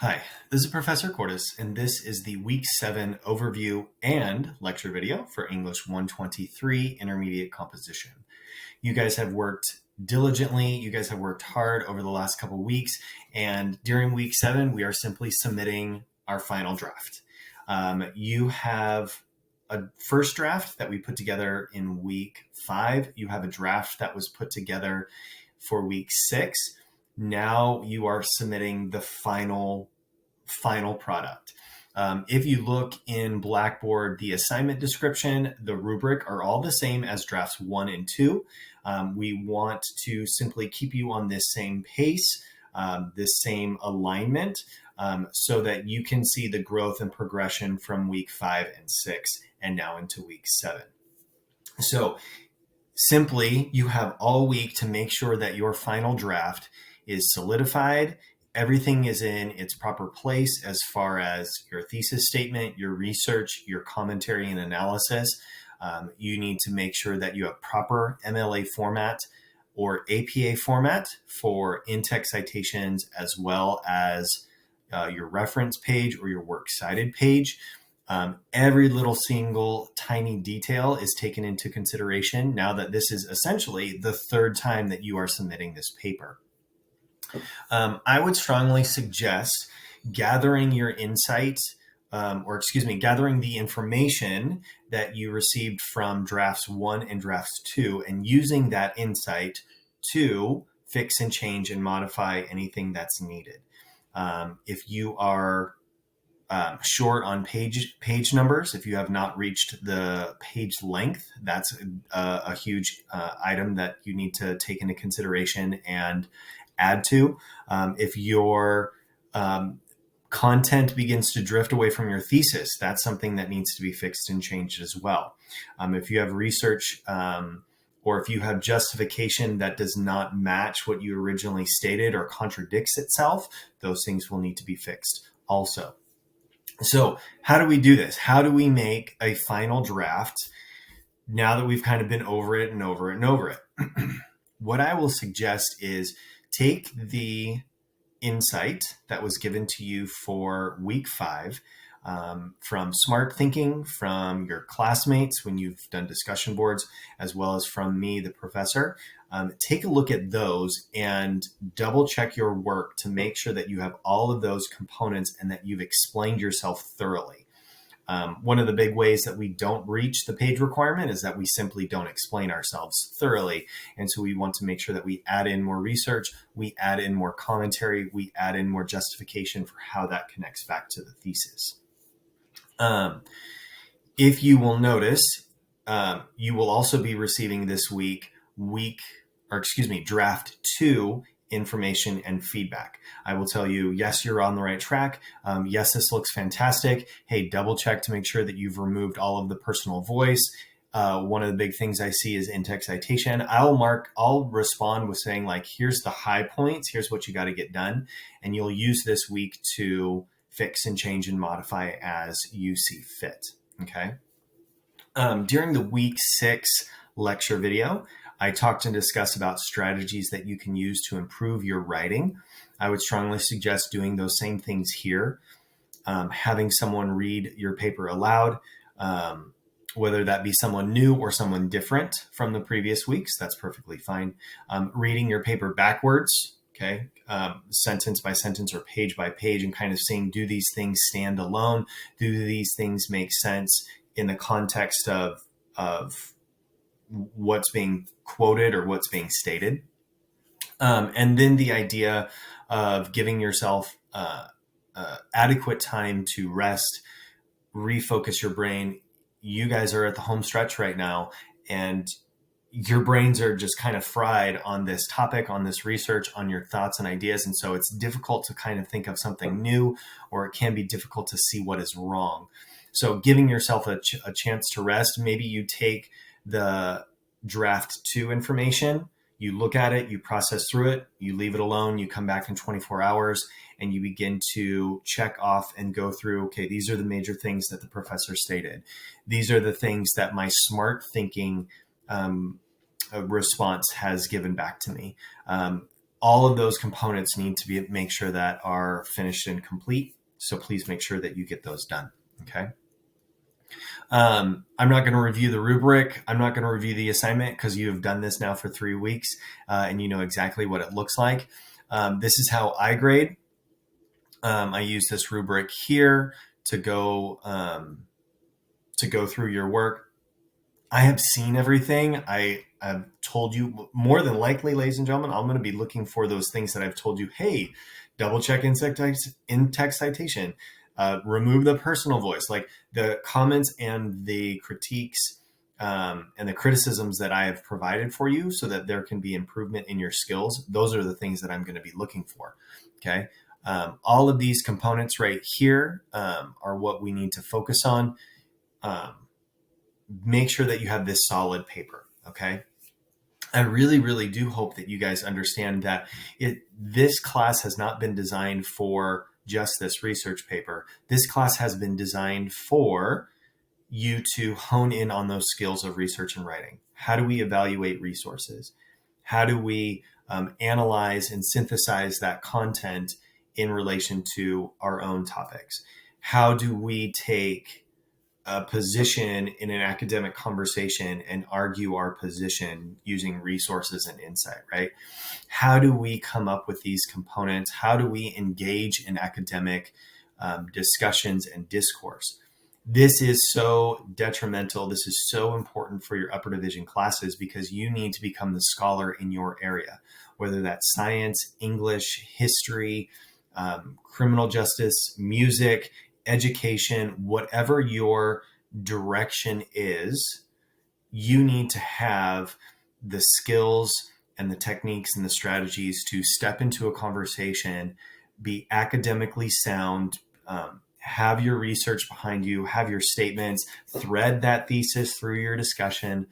Hi, this is Professor Cordes, and this is the Week 7 overview and lecture video for English 123 Intermediate Composition. You guys have worked diligently, you guys have worked hard over the last couple weeks, and during Week 7, we are simply submitting our final draft. You have a first draft that we put together in Week 5. You have a draft that was put together for Week 6. Now you are submitting the final product. If you look in Blackboard, the assignment description, the rubric are all the same as drafts 1 and 2. We want to simply keep you on this same pace, this same alignment, so that you can see the growth and progression from Week 5 and 6 and now into Week 7. So simply, you have all week to make sure that your final draft is solidified. Everything is in its proper place as far as your thesis statement, your research, your commentary and analysis. You need to make sure that you have proper MLA format or APA format for in-text citations, as well as your reference page or your works cited page. Every little single tiny detail is taken into consideration now that this is essentially the third time that you are submitting this paper. I would strongly suggest gathering your insights, gathering the information that you received from drafts 1 and drafts 2 and using that insight to fix and change and modify anything that's needed. If you are short on page numbers, if you have not reached the page length, that's a huge item that you need to take into consideration and add to. If your content begins to drift away from your thesis, that's something that needs to be fixed and changed as well. If you have research or if you have justification that does not match what you originally stated or contradicts itself, those things will need to be fixed also. So how do we do this? How do we make a final draft now that we've kind of been over it and over it and over it? What I will suggest is take the insight that was given to you for Week 5 from Smart Thinking, from your classmates when you've done discussion boards, as well as from me, the professor. Take a look at those and double check your work to make sure that you have all of those components and that you've explained yourself thoroughly. One of the big ways that we don't reach the page requirement is that we simply don't explain ourselves thoroughly. And so we want to make sure that we add in more research, we add in more commentary, we add in more justification for how that connects back to the thesis. If you will notice, you will also be receiving this week draft 2 information and feedback. I will tell you, yes, you're on the right track. Yes, this looks fantastic. Hey, double check to make sure that you've removed all of the personal voice. One of the big things I see is in-text citation. I'll respond with saying, like, here's the high points. Here's what you got to get done. And you'll use this week to fix and change and modify as you see fit. Okay. During the Week 6 lecture video, I talked and discussed about strategies that you can use to improve your writing. I would strongly suggest doing those same things here. Having someone read your paper aloud, whether that be someone new or someone different from the previous weeks, that's perfectly fine. Reading your paper backwards, okay, sentence by sentence or page by page, and kind of saying, do these things stand alone? Do these things make sense in the context of what's being quoted or what's being stated? And then the idea of giving yourself adequate time to rest, refocus your brain. You guys are at the home stretch right now, and your brains are just kind of fried on this topic, on this research, on your thoughts and ideas. And so it's difficult to kind of think of something new, or it can be difficult to see what is wrong. So giving yourself a chance to rest. Maybe you take the draft 2 information, you look at it, you process through it, you leave it alone, you come back in 24 hours, and you begin to check off and go through, okay, these are the major things that the professor stated. These are the things that my smart thinking response has given back to me. all of those components need to be make sure that are finished and complete. So please make sure that you get those done. Okay. I'm not going to review the rubric. I'm not going to review the assignment because you have done this now for 3 weeks and you know exactly what it looks like. This is how I grade. I use this rubric here to go through your work. I have seen everything. I've told you more than likely, ladies and gentlemen, I'm going to be looking for those things that I've told you. Hey, double check in-text citation. Remove the personal voice, like the comments and the critiques and the criticisms that I have provided for you so that there can be improvement in your skills. Those are the things that I'm going to be looking for. Okay. All of these components right here are what we need to focus on. Make sure that you have this solid paper. Okay. I really, really do hope that you guys understand that this class has not been designed for just this research paper. This class has been designed for you to hone in on those skills of research and writing. How do we evaluate resources? How do we analyze and synthesize that content in relation to our own topics? How do we take a position in an academic conversation and argue our position using resources and insight, right? How do we come up with these components? How do we engage in academic discussions and discourse? This is so detrimental. This is so important for your upper division classes because you need to become the scholar in your area, whether that's science, English, history, criminal justice, music, education, whatever your direction is, you need to have the skills and the techniques and the strategies to step into a conversation, be academically sound, have your research behind you, have your statements, thread that thesis through your discussion,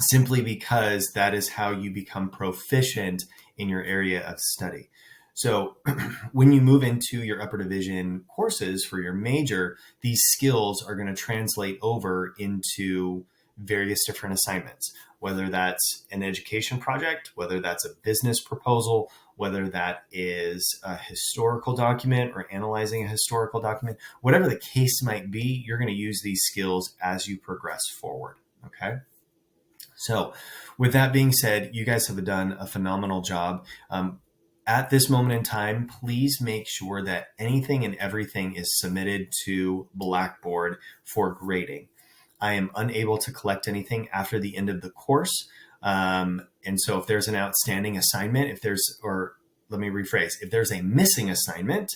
simply because that is how you become proficient in your area of study. So when you move into your upper division courses for your major, these skills are going to translate over into various different assignments, whether that's an education project, whether that's a business proposal, whether that is a historical document or analyzing a historical document, whatever the case might be, you're going to use these skills as you progress forward. Okay. So with that being said, you guys have done a phenomenal job. At this moment in time, please make sure that anything and everything is submitted to Blackboard for grading. I am unable to collect anything after the end of the course. And so if there's an outstanding assignment, if there's a missing assignment,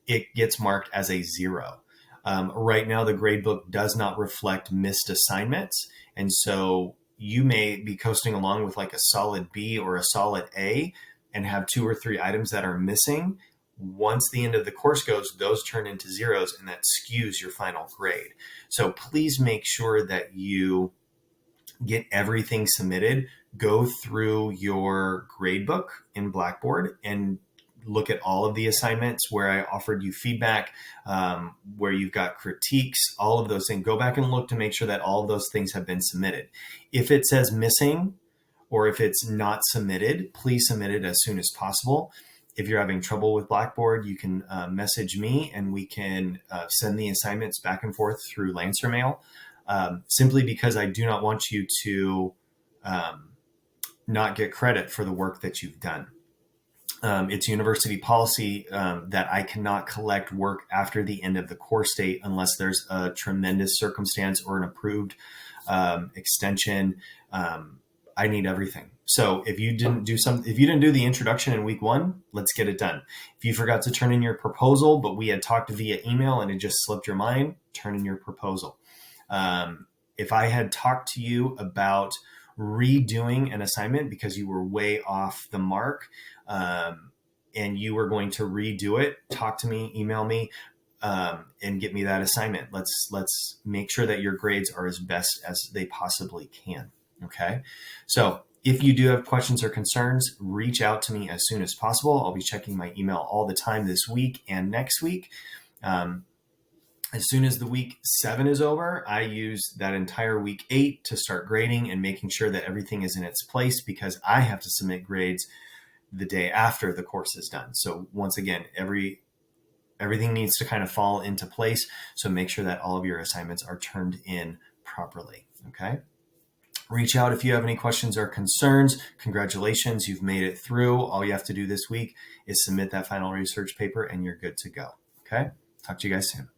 it gets marked as a 0. Right now, the gradebook does not reflect missed assignments. And so you may be coasting along with like a solid B or a solid A and have 2 or 3 items that are missing. Once the end of the course goes, those turn into 0s and that skews your final grade. So please make sure that you get everything submitted. Go through your gradebook in Blackboard and look at all of the assignments where I offered you feedback, where you've got critiques, all of those things. Go back and look to make sure that all of those things have been submitted. If it says missing, or if it's not submitted, please submit it as soon as possible. If you're having trouble with Blackboard, you can message me and we can send the assignments back and forth through Lancer Mail, simply because I do not want you to not get credit for the work that you've done. It's university policy that I cannot collect work after the end of the course date unless there's a tremendous circumstance or an approved extension. I need everything. So if you didn't do the introduction in week 1, let's get it done. If you forgot to turn in your proposal, but we had talked via email and it just slipped your mind, turn in your proposal. If I had talked to you about redoing an assignment because you were way off the mark, and you were going to redo it, talk to me, email me, and get me that assignment. Let's make sure that your grades are as best as they possibly can. Okay. So if you do have questions or concerns, reach out to me as soon as possible. I'll be checking my email all the time this week and next week. As soon as the week 7 is over, I use that entire week 8 to start grading and making sure that everything is in its place because I have to submit grades the day after the course is done. So once again, everything needs to kind of fall into place. So make sure that all of your assignments are turned in properly. Okay. Reach out if you have any questions or concerns. Congratulations, you've made it through. All you have to do this week is submit that final research paper and you're good to go. Okay. Talk to you guys soon.